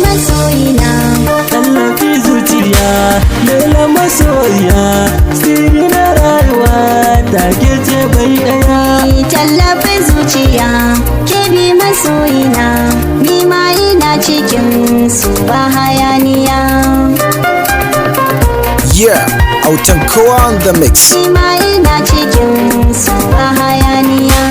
masoyina. Tallafi zuciya Laila masoyiya, sirri na rayuwa take ce bai daya. Tallafin zuciya ke bi masoyina, ni ma ina cikin su ba hayaniya. Yeah, autan kowa on the mix. Ni ma ina cikin su ba hayaniya.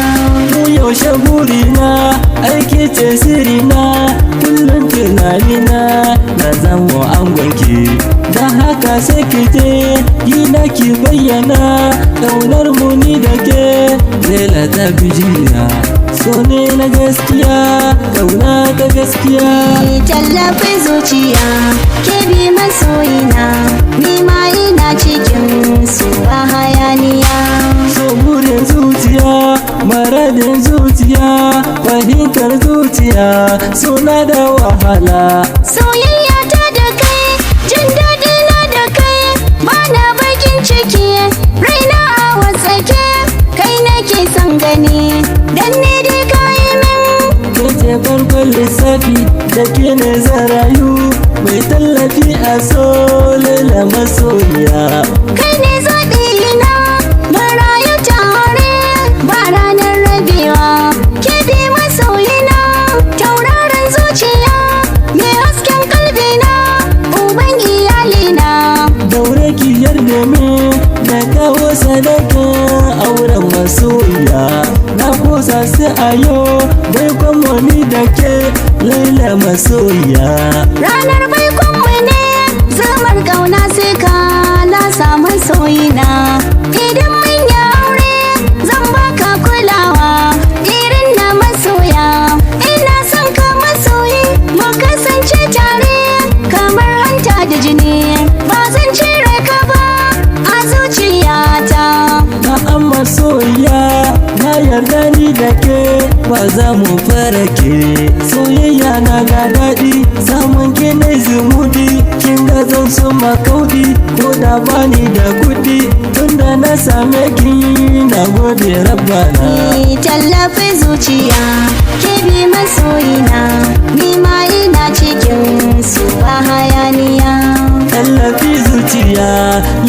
Mu yaushe burina aiki ce sirina, kullum tunanina na zamo angonki. Da haka sai ki je gina ki bayyana ƙaunar mu ni da ke. Laila ta bijiya, so ne na gaskiya, ƙauna ta gaskiya. Tallafin zuciya ke bi masoyina, ni ma ina cikin su ba hayaniya. So burin zuciya, maradin zuciya, fahimtar zuciya suna da wahala. Soyayya ta da kai, jin daɗi na da kai, bana bakin ciki, raina a wasake, kai nake son gani, dan ne dai kayi min. Kece farkon lissafi da ke ne zarayu, mai tallafi a so Laila masoyiya. Kai ne zaɓi na, mun rayu tare, ba ranar rabewa, ke bi masoyina, tauraron zuciya, mai hasken kalbina, uban iyalina. Daure ki yarda min na kawo sadaka auren masoyiya. Na kosa sai a yau bai kwamoni da ke Laila masoyiya. Ranar baikonmu ne, zamar ƙauna sai ka lasa masoyina. Idan mun yi aure, zan baka kulawa irin na masoya. Ina son ka masoyi, mu kasance tare kamar hanta da jini. Ba zan cire ka ba a zuciyata. Na'am masoyiya, na yarda ni da ke ba za mu fara ke. Soyayya na ga daɗi, samun ke na zumuɗi. Kin ga zan so makaudi, ko da bani da kuɗi. Tunda na same ki na gode rabbana. Tallafin zuciya ke bi masoyina, ni ma ina cikin su ba hayaniya. Tallafi zuciya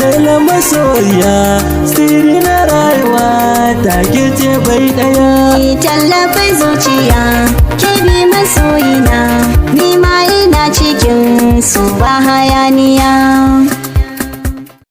Laila masoyiya, sirri na rayuwa take ce bai daya. Tallafin zuciya ke bi masoyina, ni ma ina cikin su ba hayaniya.